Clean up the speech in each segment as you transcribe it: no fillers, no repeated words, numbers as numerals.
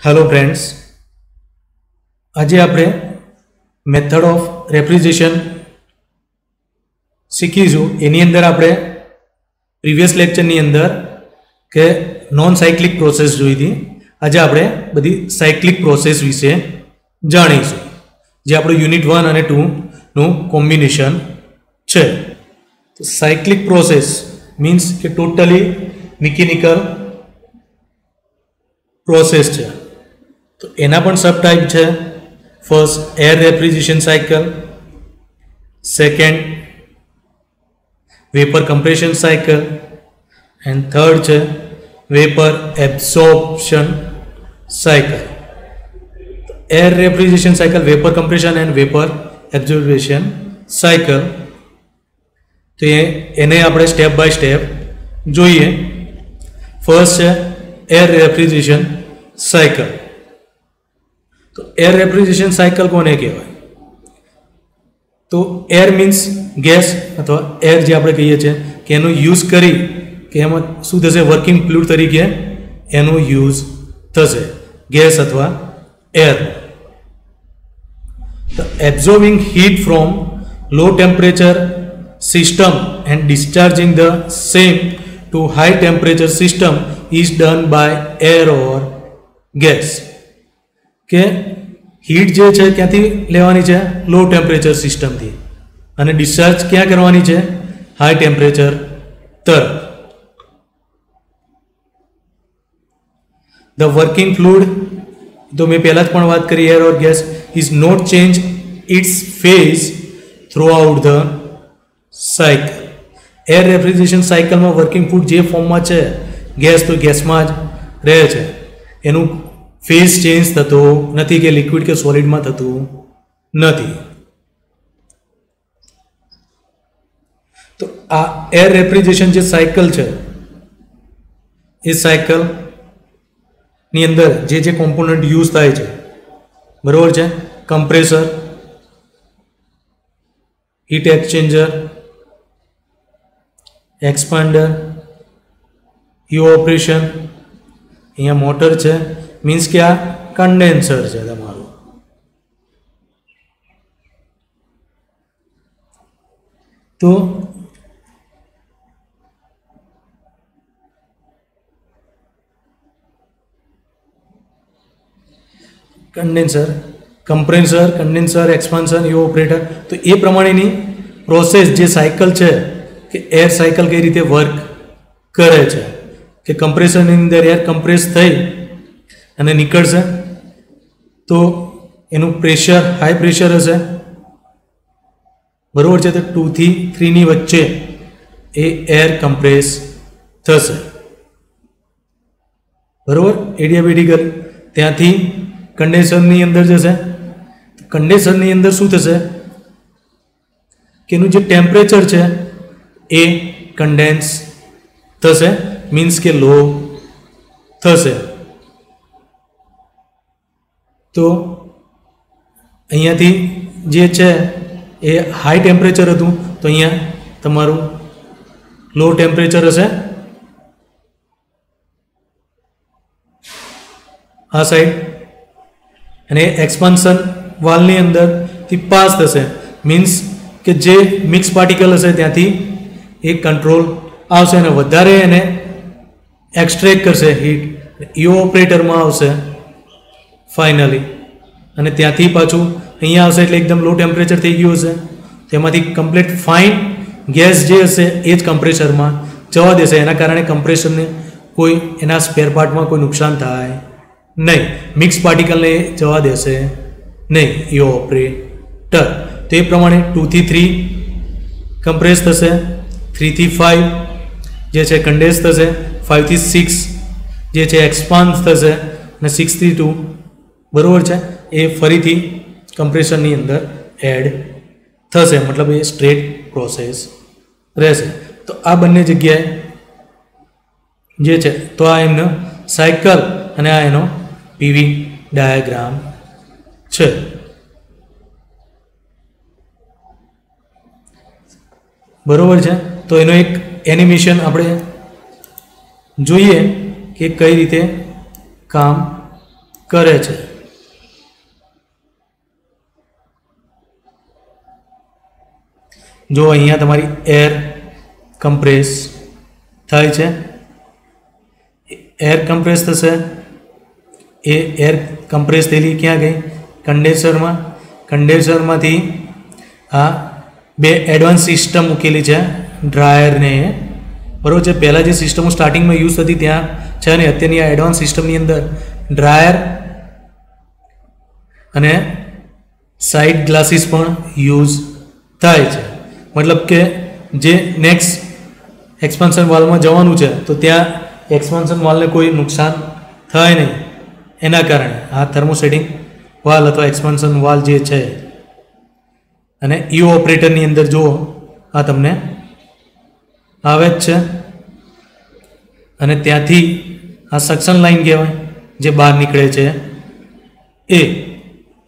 Hello friends, आज आपणे method of refrigeration शीखीशुं। Any अंदर आपणे प्रीवियस लेक्चरनी अंदर के नॉन साइक्लिक प्रोसेस जोई थी। आज आपणे बधी साइक्लिक प्रोसेस विषे जाणीशुं, जे आपणो यूनिट 1 અને 2 નું કોમ્બિનેશન છે। तो साइक्लिक प्रोसेस मीन्स के टोटली मिकेनिकल प्रोसेस है। तो एना पण सब टाइप है। First air refrigeration cycle, second vapour compression cycle and third है वेपर एब्सॉर्प्शन साइकिल। तो air refrigeration cycle, vapour compression and vapour absorption cycle, तो ये एने आपणे स्टेप बाय स्टेप जोईए। फर्स्ट है एयर रेफ्रिजरेशन साइकिल। तो एयर रेफ्रिजरेशन साइकिल कोने कहेवाय? तो एयर मीन्स गैस अथवा एयर जे आपणे कहीए छीए के एनो यूज करी के एमां शुं थशे, वर्किंग फ्लूइड तरीके एनो यूज थशे गैस अथवा एयर। तो absorbing heat from low temperature system and discharging the same to high temperature system is done by air or gas। के हीट जे छे क्यांथी लेवानी छे? लो टेम्परेचर सिस्टम थी, अने डिस्चार्ज क्या करवानी छे? हाई टेम्परेचर तरफ। द वर्किंग फ्लूइड, तो मैं पहला ज पण बात करी, एयर और gas is not change it's phase through out the cycle. Air refrigeration cycle में वर्किंग फ्लूइड जे फॉर्म में है गैस, तो गैस में ज रहे छे। एनु फेज चेन्ज थतो नथी के लिक्विड के सॉलिड में थतुं नथी। तो आ एयर रेफ्रिजरेशन जे साइकिल है, इस साइकिल नी अंदर जे जे कॉम्पोनન્ટ यूज थाय छे, बरोबर छे? Compressor, heat exchanger, expander, evaporation, अहींया मोटर है, मीन्स के आ कंडेन्सर है तमारुं। तो condenser, compressor, condenser, expansion, evaporator. तो ये प्रमाणेनी प्रोसेस जे साइकिल है कि एयर साइकिल कई रीते वर्क करे छे कि कंप्रेसर नी अंदर एयर कंप्रेस थई अने निकळशे, तो एनु प्रेशर हाई प्रेशर हशे, बरोबर छे? तो 2 થી 3 ની वच्चे ए एयर कंप्रेस थशे, बरोबर? एडियाबेटिकल त्यांथी कंडेन्सर नी अंदर जशे। कंडेन्सर नी अंदर शुं थशे के एनु जे टेम्परेचर छे ए कंडेन्स थशे, मीन्स के लो थशे। तो अहींयाथी जे छे ए हाई टेम्परेचर हतुं, तो अहींया तमारुं लो टेम्परेचर हशे। आ साइड अने एक्सपांशन वाल्वनी अंदर थी पास थशे, मीन्स के जे मिक्स पार्टिकल हशे त्यांथी एक कंट्रोल आवशे ने वधारे एने एक्सट्रेक्ट करशे हीट, इवोपरेटर में आवशे फाइनली, अने त्यांथी पाछुं अहींया आवशे एटले एकदम लो टेम्परेचर थई गयुं हशे। तेमांथी कम्प्लीट फाइन गैस जे हशे ए ज कंप्रेसर में जवा देशे, एना कारणे कंप्रेसर ने कोई एना स्पेर पार्ट में कोई नुकसान थाय नहीं, मिक्स पार्टिकल ने जवा देशे नहीं इवोपरेटर। तो ये प्रमाणे 2 થી 3 कंप्रेस थशे, 3 થી 5 जे छे कंडेन्स थशे, 5 થી 6 जे छे एक्सपांड थशे, અને 6 થી 2, बरोबर छे? ए फरीथी कंप्रेसर नी अंदर एड थशे, मतलब ये स्ट्रेट प्रोसेस रहेशे। तो आ बंने जग्याए जे छे, तो आ एमनो साइकल अने आ एनो पीवी डायग्राम छे। बरोबर है? तो एनो एक एनिमेशन आपणे जोईए कि कई रीते काम કરે છે. જો અહીંયા તમારી એર કમ્પ્રેસ થાય છે, એર કમ્પ્રેસ થશે, એ એર કમ્પ્રેસ થયેલી ક્યાં ગઈ? કન્ડેન્સરમાં. કન્ડેન્સરમાંથી આ બે એડવાન્સ સિસ્ટમ મૂકેલી છે, ડ્રાયરને એ, બરાબર છે. પહેલાં જે સિસ્ટમો સ્ટાર્ટિંગમાં યુઝ થતી ત્યાં છે ને, અત્યારની આ એડવાન્સ સિસ્ટમની અંદર ડ્રાયર અને સાઇડ ગ્લાસીસ પણ યુઝ થાય છે. મતલબ કે જે નેક્સ્ટ એક્સપાન્શન વાલ્વમાં જવાનું છે તો ત્યાં એક્સપાન્શન વાલ્વને કોઈ નુકસાન થાય નહીં, એના કારણે આ થર્મોસ્ટેટિંગ વાલ્વ અથવા એક્સપાન્શન વાલ્વ જે છે. અને ઈઓ ઓપરેટરની અંદર જુઓ, આ તમને આવે જ છે, અને ત્યાંથી આ સક્શન લાઇન કહેવાય જે બહાર નીકળે છે એ.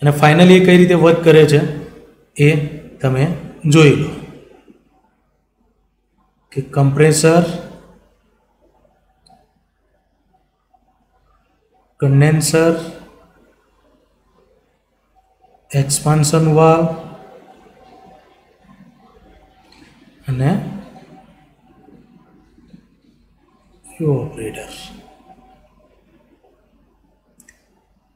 અને ફાઇનલી એ કઈ રીતે વર્ક કરે છે એ તમે જોઈ લો કે કમ્પ્રેસર, કન્ડેન્સર, એક્સપાન્શન વાલ્વ અને ઓપરેટર.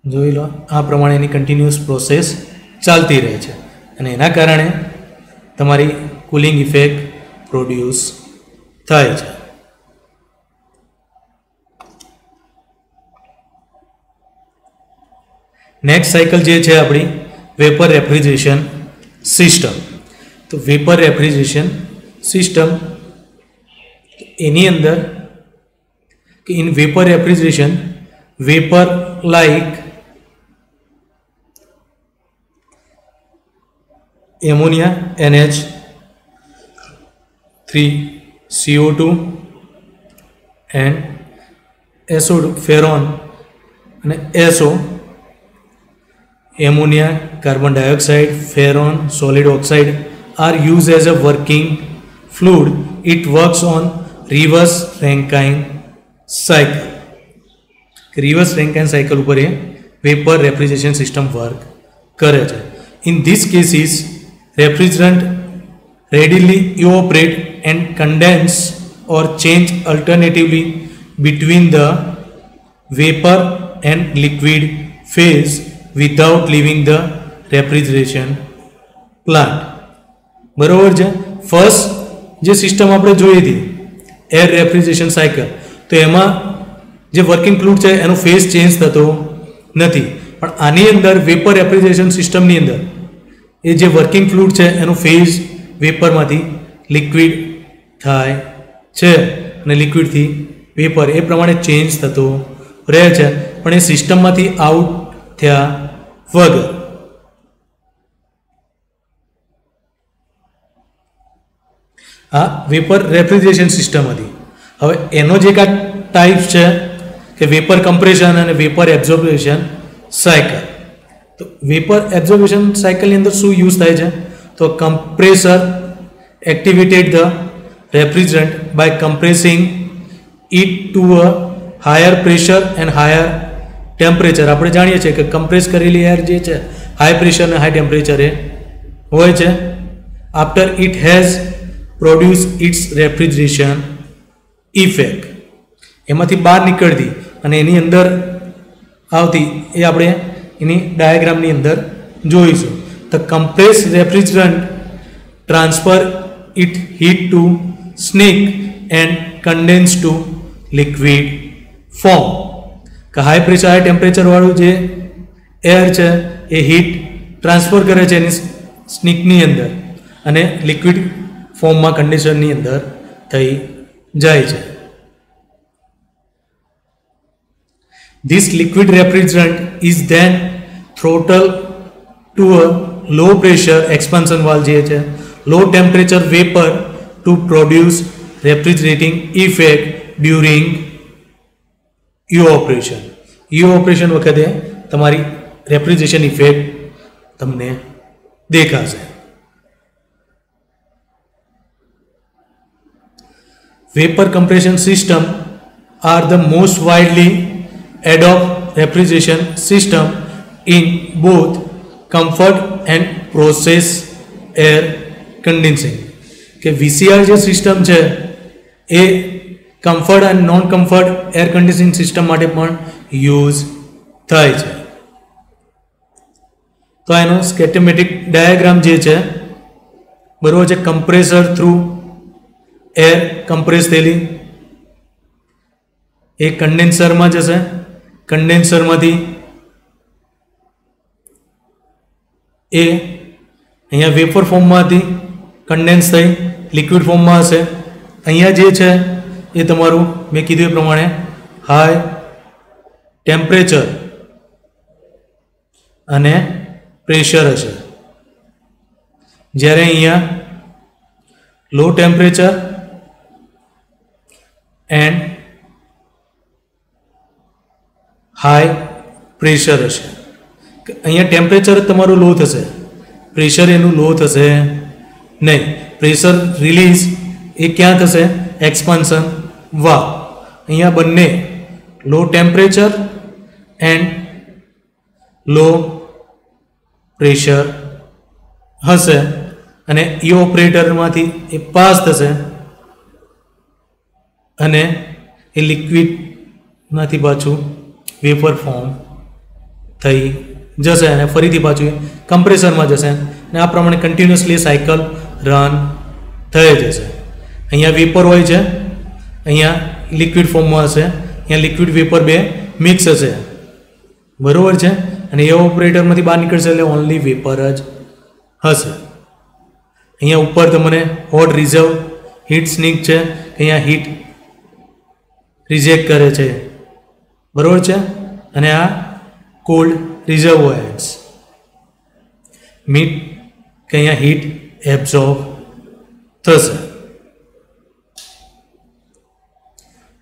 જોઈ લો, આ પ્રમાણે એની કન્ટિન્યુઅસ પ્રોસેસ ચાલતી રહે છે અને એના કારણે તમારી કુલિંગ ઇફેક્ટ પ્રોડ્યુસ થાય છે. નેક્સ્ટ સાયકલ જે છે આપણી વેપર રેફ્રિજરેશન સિસ્ટમ. તો વેપર રેફ્રિજરેશન સિસ્ટમ એની અંદર કે in vapour refrigeration, vapour like ammonia NH3CO2 and SO2 ferron અને SO, ammonia, carbon dioxide, ferron, solid oxide are used as a working fluid. It works on reverse Rankine cycle. Reverse Rankine cycle ઉપર એ vapour refrigeration system work કરે છે. In this cases refrigerant readily evaporate and condense or change alternatively between the vapor and liquid phase without leaving the refrigeration plant. બરોબર છે. First જે system આપણે જોઈ હતી air refrigeration cycle, તો એમાં જે વર્કિંગ ફ્લુઇડ છે એનો ફેઝ ચેન્જ થતો નથી, પણ આની અંદર વેપર રેફ્રિજરેશન સિસ્ટમની અંદર એ જે વર્કિંગ ફ્લુઇડ છે એનો ફેઝ વેપરમાંથી લિક્વિડ થાય છે અને લિક્વિડથી વેપર એ પ્રમાણે ચેન્જ થતો રહે છે, પણ એ સિસ્ટમમાંથી આઉટ થયા વગર. આ વેપર રેફ્રિજરેશન સિસ્ટમ હતી. હવે એનો જે કાંઈ ટાઈપ છે કે વેપર કમ્પ્રેશન અને વેપર એબ્ઝોર્બેશન સાયકલ. તો વેપર એબ્ઝોર્બેશન સાયકલની અંદર શું યુઝ થાય છે? તો compressor activated the refrigerant by compressing it to a higher pressure and higher temperature. આપણે જાણીએ છીએ કે કમ્પ્રેસ કરેલી એર જે છે હાઈ પ્રેશર અને હાઈ ટેમ્પરેચરે હોય છે. After it has produce its refrigeration effect, એમાંથી બહાર નીકળતી અને એની અંદર આવતી એ આપણે એની ડાયાગ્રામની અંદર જોઈશું. The compress refrigerant transfer it heat to snake and condense to liquid form. કે હાઈ પ્રેશર હાઈ ટેમ્પરેચરવાળું જે એર છે એ હીટ ટ્રાન્સફર કરે છે એની સ્નીકની અંદર અને લિક્વિડ ફોર્મમાં કન્ડેન્સરની અંદર થઈ જાય છે. This liquid refrigerant is then throttled to a low pressure expansion valve જે છે low temperature vapor to produce refrigerating effect during evaporation. evaporation વખતે તમારી રેફ્રિજરેશન ઇફેક્ટ તમને દેખાશે. Vapor compression system are the most widely adopt refrigeration system in both comfort and process air conditioning કે VCR જે system છે એ comfort અને non comfort air conditioning system માટે પણ યુઝ થાય છે. તો એનો સ્કેમેટિક ડાયાગ્રામ જે છે બરોબર છે, કમ્પ્રેસર થ્રુ એર કમ્પ્રેસ થયેલી એ કન્ડેન્સરમાં જશે, કન્ડેન્સરમાંથી એ અહીંયા વેપર ફોર્મમાંથી કન્ડેન્સ થઈ લિક્વિડ ફોર્મમાં હશે. અહીંયા જે છે એ તમારું મેં કીધું એ પ્રમાણે હાઈ ટેમ્પરેચર અને પ્રેશર હશે, જ્યારે અહીંયા લો ટેમ્પરેચર એન્ડ હાઈ પ્રેશર હશે. અહીંયા ટેમ્પરેચર તમારું લો થશે, પ્રેશર એનું લો થશે નહીં. પ્રેશર રિલીઝ એ ક્યાં થશે? Expansion valve. અહીંયા બંને લો ટેમ્પરેચર એન્ડ લો પ્રેશર હશે અને ઇઓપરેટરમાંથી એ પાસ થશે અને એ લિક્વિડમાંથી પાછું વેપર ફોર્મ થઈ જશે અને ફરીથી પાછું કમ્પ્રેસરમાં જશે અને આ પ્રમાણે કન્ટિન્યુઅસલી સાયકલ રન થઈ જશે. અહીંયા વેપર હોય છે, અહીંયા લિક્વિડ ફોર્મમાં હશે, અહીંયા લિક્વિડ વેપર બે મિક્સ હશે બરાબર છે અને એ ઓપરેટરમાંથી બહાર નીકળશે એટલે ઓનલી વેપર જ હશે. અહીંયા ઉપર તમને હોટ રિઝર્વ હીટ સિંક છે, અહીંયા હીટ રિજેક્ટ કરે છે બરાબર છે અને આ કોલ્ડ રિઝર્વોયર્સ મીટ કે અહીંયા હીટ એબ્ઝોર્બ થશે.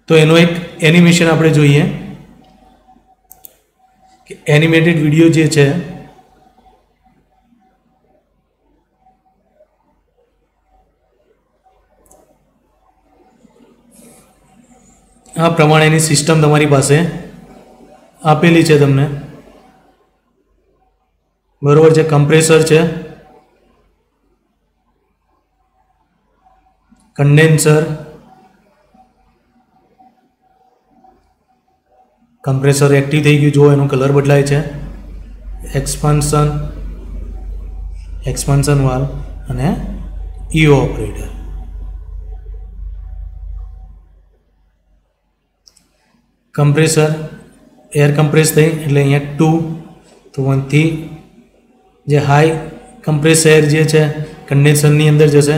તો એનો એક એનિમેશન આપણે જોઈએ કે એનિમેટેડ વિડીયો જે છે આ પ્રમાણેની સિસ્ટમ તમારી પાસે આપેલી છે તમને બરોબર છે. કમ્પ્રેસર છે, કન્ડેન્સર, કમ્પ્રેસર એક્ટિવ થઈ ગયું, જો એનો કલર બદલાય છે, એક્સપાન્શન વાલ્વ અને ઇઓપરેટર. કમ્પ્રેસર એર કમ્પ્રેસ થઈ એટલે અહીંયા 2 તો 1 થી જે હાઈ કમ્પ્રેસ એર જે છે કન્ડેન્સરની અંદર જશે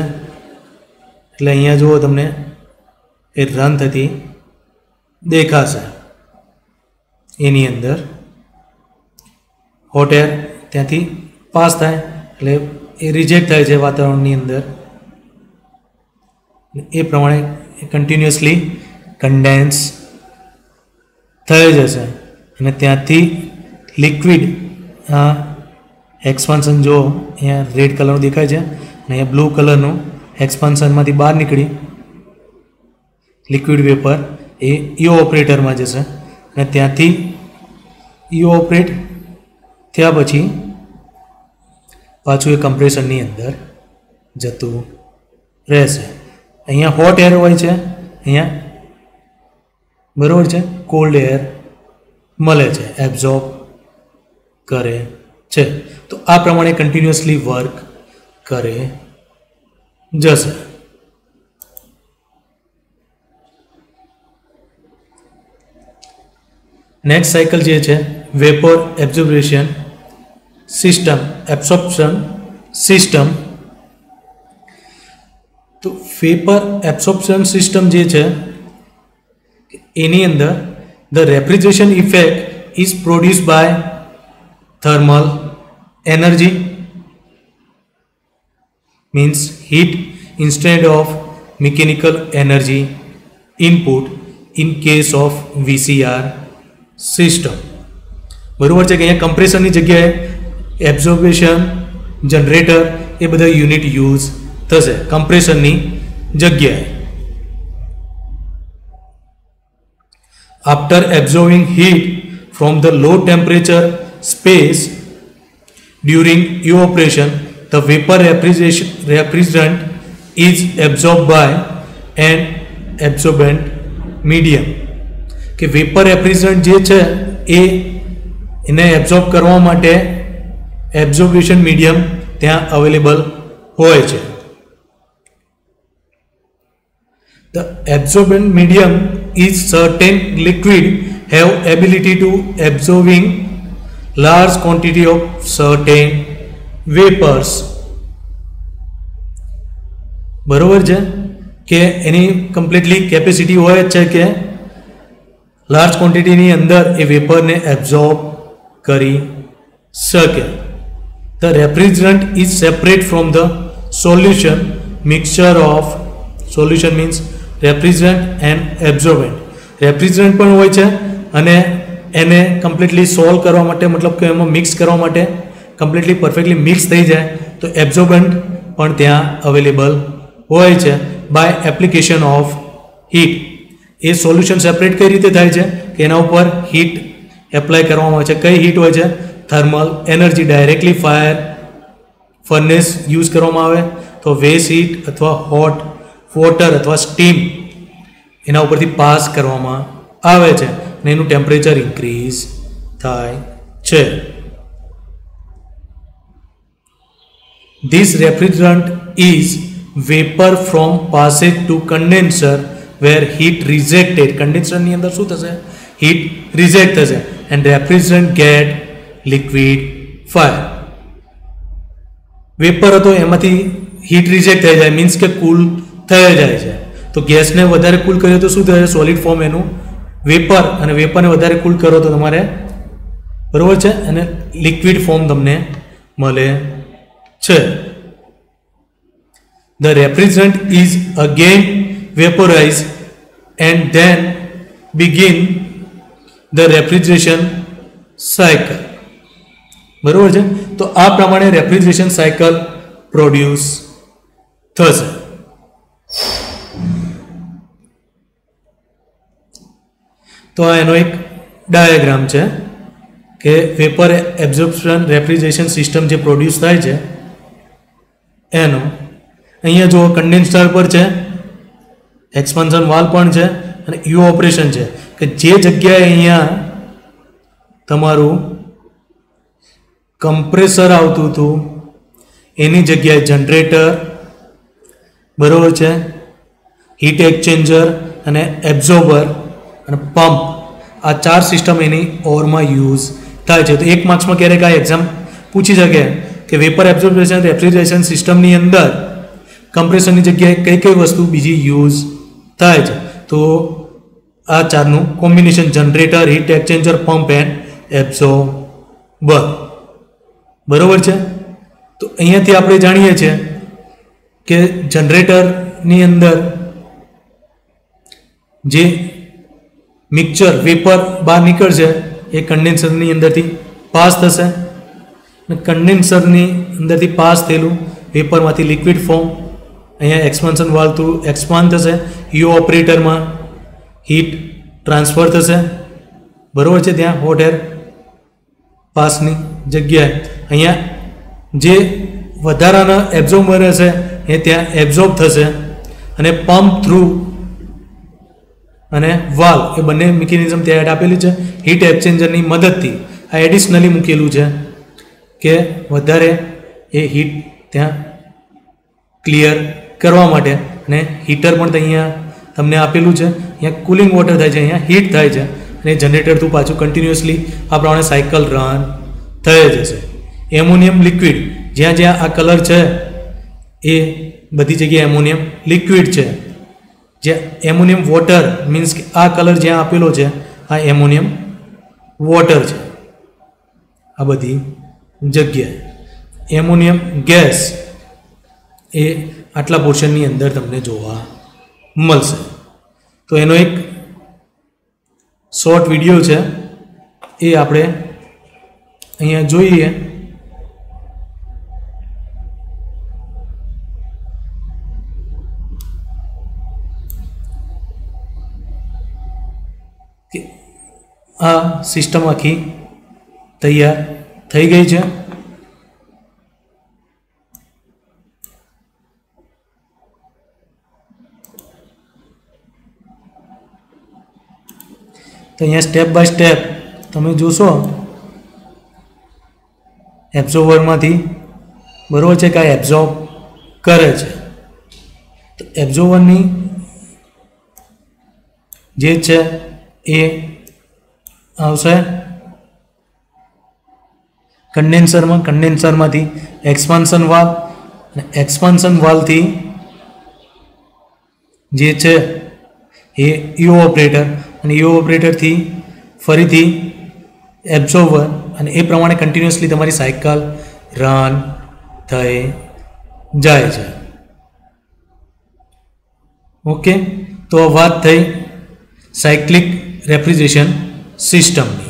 એટલે અહીંયા જુઓ તમને એ રન થતી દેખાશે. એની અંદર હોટ એર ત્યાંથી પાસ થાય એટલે એ રિજેક્ટ થાય છે વાતાવરણની અંદર. એ પ્રમાણે કન્ટિન્યુઅસલી કન્ડેન્સ થઈ જશે અને ત્યાંથી લિક્વિડ એક્સપાન્શન જો અહીંયા રેડ કલરનું દેખાય છે અને અહીંયા બ્લુ કલરનું એક્સપાન્શનમાંથી બહાર નીકળી લિક્વિડ વેપર એ ઇઓપરેટરમાં જશે અને ત્યાંથી ઇઓપરેટ થયા પછી પાછું એ કમ્પ્રેસરની અંદર જતું રહેશે. અહીંયા હોટ એર હોય છે, અહીંયા બરાબર છે કોલ્ડ એર મળે છે, એબ્ઝોર્બ કરે છે. તો આ પ્રમાણે કન્ટિન્યુઅસલી વર્ક કરે જશે. નેક્સ્ટ સાયકલ જે છે વેપર એબ્ઝોર્પ્શન સિસ્ટમ. તો વેપર એબ્ઝોર્પ્શન સિસ્ટમ જે છે એની અંદર the refrigeration effect is produce by thermal energy means heat instead of mechanical energy input in case of VCR system. બરોબર છે કે અહીંયા કમ્પ્રેસરની જગ્યાએ એબ્ઝોર્બેશન જનરેટર એ બધા યુનિટ યુઝ થશે કમ્પ્રેસરની જગ્યાએ. After absorbing heat from the low temperature space during evaporation, the vapor refrigerant is absorbed by an absorbent medium. કે vapour refrigerant જે છે એને એબ્ઝોર્બ કરવા માટે એબ્ઝોર્બેશન મીડિયમ ત્યાં અવેલેબલ હોય છે. The absorbent medium is certain liquid have ability to absorbing large quantity of certain vapors. બરોબર છે કે એની કમ્પ્લીટલી કેપેસિટી હોય જ છે કે લાર્જ ક્વોન્ટિટીની અંદર એ વેપરને એબ્ઝોર્બ કરી શકે. The refrigerant is separate from the solution mixture of solution means refrigerant and absorbent. Refrigerant પણ હોય છે અને એને કમ્પ્લીટલી સોલ્વ કરવા માટે મતલબ કે એમાં મિક્સ કરવા માટે કમ્પ્લીટલી પરફેક્ટલી મિક્સ થઈ જાય તો એબ્ઝોર્બન્ટ પણ ત્યાં અવેલેબલ હોય છે બાય એપ્લિકેશન ઓફ હીટ. એ સોલ્યુશન સેપરેટ કઈ રીતે થાય છે કે એના ઉપર હીટ એપ્લાય કરવામાં આવે છે. કઈ હીટ હોય છે? Thermal energy directly fire furnace use કરવામાં આવે તો વેસ્ટ હીટ અથવા હોટ વોટર અથવા સ્ટીમ એના ઉપરથી પાસ કરવામાં આવે છે અને એનું ટેમ્પરેચર ઇન્ક્રીઝ થાય છે. This refrigerant is vapor from passage to condenser where heat rejected. condenser ની અંદર શું થશે? heat reject થશે and refrigerant get liquefied. Vapour હતો એમાંથી હીટ રિજેક્ટ થઈ જાય મીન્સ કે કૂલ થઈ જાય છે. તો ગેસને વધારે કૂલ કરીએ તો શું થાય? સોલિડ ફોર્મ એનું વેપર, અને વેપરને વધારે કૂલ કરો તો તમારે બરોબર છે અને લિક્વિડ ફોર્મ તમને મળે છે. The refrigerant is again vaporized and then begin the refrigeration cycle. બરોબર છે. તો આ પ્રમાણે રેફ્રિજરેશન સાયકલ પ્રોડ્યુસ થશે. તો આ એનો એક ડાયાગ્રામ છે કે વેપર એબ્ઝોર્પ્શન રેફ્રિજરેશન સિસ્ટમ જે પ્રોડ્યુસ થાય છે એનો. અહીંયા જો કન્ડેન્સર પર છે, એક્સપાન્શન વાલ્વ પણ છે અને ઇવોપરેશન છે કે જે જગ્યાએ અહીંયા તમારું કમ્પ્રેસર આવતું હતું એની જગ્યાએ જનરેટર બરોબર છે, હીટ એક્સચેન્જર અને એબ્ઝોર્બર અને પંપ, આ ચાર સિસ્ટમ એની ઓરમાં યુઝ થાય છે. તો એક માર્ક્સમાં ક્યારેક આ એક્ઝામ પૂછી શકે કે વેપર એબ્ઝોર્બેશન રેફ્રિજરેશન સિસ્ટમની અંદર કમ્પ્રેસરની જગ્યાએ કઈ કઈ વસ્તુ બીજી યુઝ થાય છે. તો આ ચારનું combination generator, heat exchanger, pump and absorber બરોબર છે. તો અહીંયાથી આપણે જાણીએ છીએ કે જનરેટરની અંદર જે મિક્સચર વેપર બહાર નીકળશે એ કન્ડેન્સરની અંદરથી પાસ થશે અને કન્ડેન્સરની અંદરથી પાસ થયેલું વેપરમાંથી લિક્વિડ ફોર્મ અહીંયા એક્સપાન્શન વાલ્વ થ્રુ એક્સપાન્ડ થશે, ઇવોપરેટરમાં હીટ ટ્રાન્સફર થશે બરોબર છે. ત્યાં હોટ એર પાસની જગ્યાએ અહીંયા જે વધારાના એબ્ઝોર્બર હશે એ ત્યાં એબ્ઝોર્બ થશે અને પંપ થ્રુ અને વાલ્વ એ બંને મિકેનિઝમ ત્યાં એડ આપેલી છે હીટ એક્સચેન્જરની મદદથી. આ એડિશનલી મૂકેલું છે કે વધારે એ હીટ ત્યાં ક્લિયર કરવા માટે. અને હીટર પણ અહીંયા તમને આપેલું છે. અહીંયા કુલિંગ વોટર થાય છે, અહીંયા હીટ થાય છે અને જનરેટર થ્રુ પાછું કન્ટિન્યુઅસલી આ પ્રમાણે સાયકલ રન થઈ જશે. એમોનિયમ લિક્વિડ, જ્યાં જ્યાં આ કલર છે એ બધી જગ્યાએ એમોનિયમ લિક્વિડ છે. જે એમોનિયમ વોટર મીન્સ કે આ કલર જ્યાં આપેલો છે આ એમોનિયમ વોટર છે. આ બધી જગ્યાએ એમોનિયમ ગેસ એ આટલા પોર્શનની અંદર તમને જોવા મળશે. તો એનો એક શોર્ટ વિડીયો છે એ આપણે અહીંયા જોઈએ. કે आ सिस्टम आखी तैयार थई गई है। तो अँ स्टेप बाय स्टेप तमे जोशो एब्जॉर्वर में बराबर है कि एब्जॉर्ब करे छे। तो एब्जॉर्वर जे छे ए आवशे कंडेन्सर में, कंडेन्सर में एक्सपान्शन वाल्व, एक्सपान्शन वाल्व थी जे छे ए इवोपरेटर, અને ઇવોપરેટર થી ફરીથી એબ્ઝોર્બર, અને એ પ્રમાણે કન્ટિન્યુઅસલી તમારી સાયકલ રન થઈ જાય છે। ઓકે, તો વાત થઈ સાયક્લિક રેફ્રિજરેશન સિસ્ટમની।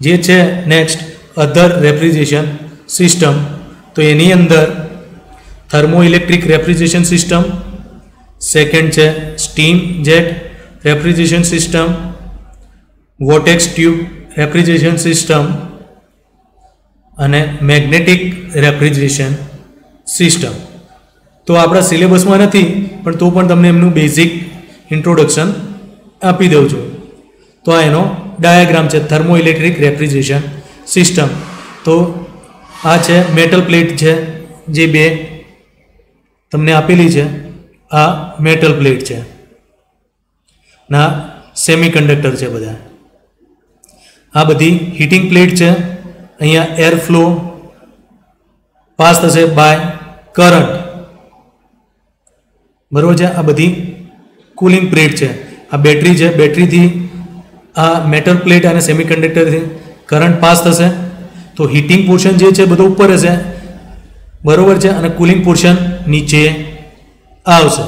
જે છે નેક્સ્ટ અધર રેફ્રિજરેશન સિસ્ટમ, તો એની અંદર thermo electric refrigeration system, second है steam jet refrigeration system, vortex tube refrigeration system अने मैग्नेटिक रेफ्रिजरेशन सिस्टम। तो आपड़ा सिलेबस में नहीं पण तो पण तमने एमनुं बेसिक इंट्रोडक्शन आपी दઉં છું। तो आ एनो डायाग्राम है थर्मो इलेक्ट्रिक रेफ्रिजरेशन सिस्टम। तो आ है मेटल प्लेट है जे बे तमने आपेली है, आ मेटल प्लेट है ना सेमीकंडक्टर है बधा। आ बधी हीटिंग प्लेट है, अहींया एयर फ्लो पास थशे बाय करंट, बराबर है। आ बधी कूलिंग प्लेट है, आ बेटरी है, बेटरी थी आ मेटल प्लेट और सेमीकंडक्टर थी करंट पास थशे। तो हीटिंग पोर्शन जे छे बधो उपर हशे, बराबर है, और कूलिंग पोर्शन नीचे आवशे।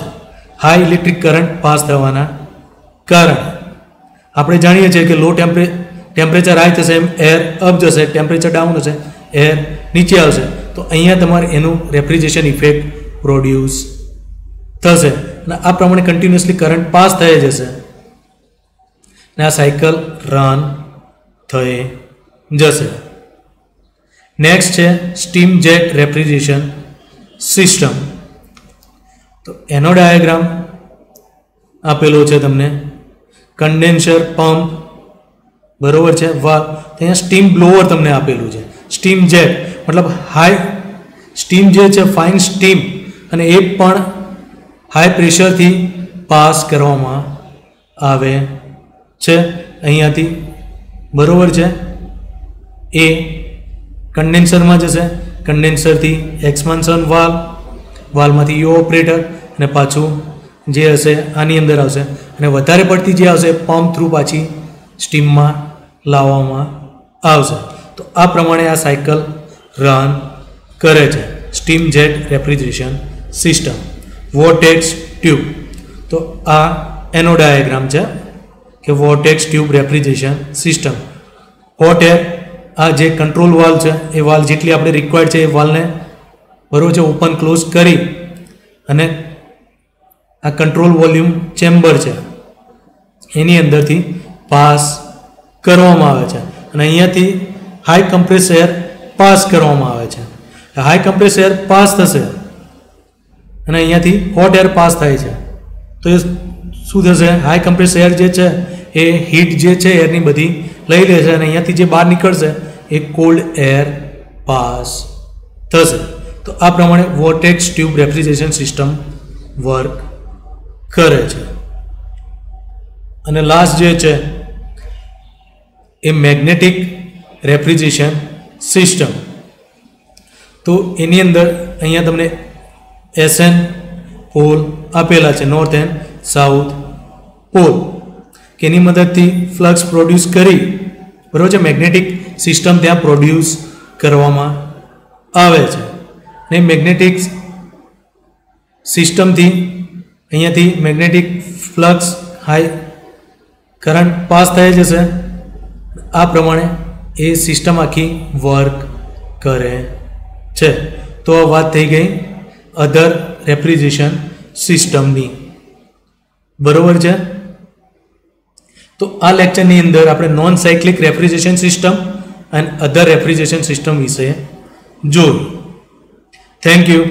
हाई इलेक्ट्रिक करंट पास थवाना कारण आपणे जाणीए छीए कि लो टेम्परेचर हाई थशे एम एयर अप जशे, टेम्परेचर डाउन हशे एयर नीचे आवशे। तो अहींया तमारे एनुं रेफ्रिजरेशन इफेक्ट प्रोड्यूस थशे, અને આ પ્રમાણે કન્ટિન્યુઅસલી કરંટ પાસ થઈ જશે અને આ સાયકલ રન થઈ જશે। નેક્સ્ટ છે સ્ટીમ જેટ રેફ્રિજરેશન સિસ્ટમ। तो एनो डायग्राम आपेलो है तमने, कंडेन्सर पंप बराबर है, वाल्व। तो अँ स्टीम ब्लोअर तमने आपेलू है, स्टीम जेट मतलब हाई स्टीम जे है फाइन स्टीम, अने ए पण हाई प्रेशर थी पास करवामां आवे छे अहींयाथी, बराबर है। ए कंडेन्सर में जशे, कंडेन्सर थी एक्सपान्शन वाल्व, वाल्व में इवोपरेटर ने पाछू जे हशे आनी अंदर आवशे, अने वधारे पड़ती जे आवशे पंप थ्रू पाछी स्टीम में लाववामां आवशे। तो आ प्रमाणे आ सायकल रन करे छे steam jet refrigeration system. Vortex tube, तो आ एनो डायग्राम है कि vortex tube refrigeration system. Hot air आ जे कंट्रोल वाल्व है, ए वाल्व जेटली आपणे रिक्वायर्ड है ए वाल्व ने बराबर है ओपन क्लोज करी अने आ कंट्रोल वॉल्यूम चेम्बर है एनी अंदर थी पास करवामां आवे छे, अने अहींयाथी हाई कम्प्रेस एयर पास करवामां आवे छे। हाई कम्प्रेस एयर पास थशे अने अहींयाथी हॉट एयर पास थाय छे। तो ए शुं थशे, हाई कम्प्रेस एयर जे छे ए हीट जे छे एयरनी बधी लई लेशे अने अहींयाथी जे बहार निकळशे ए कोल्ड एयर पास थशे। तो आ प्रमाणे vortex tube refrigeration system work करे छे। अने लास्ट जे छे ए मैग्नेटिक रेफ्रिजरेशन सिस्टम। तो एनी अंदर अहींया तमने SN पोल आपेला छे, नॉर्थ एंड साउथ पोल, के एनी मददथी फ्लक्स प्रोड्यूस करी बराबर छे मैग्नेटिक सिस्टम त्यां प्रोड्यूस करवामां आवे छे। ने मैग्नेटिक सिस्टम थी अहींयाथी magnetic flux high current pass थाय जशे। आ प्रमाणे ए सिस्टम आखी वर्क करे छे। तो आ वात थई गई अदर रेफ्रिजरेशन सिस्टमनी, बराबर है। તો આ લેક્ચરની અંદર આપણે non cyclic refrigeration system and other refrigeration system વિશે જોયું. Thank you.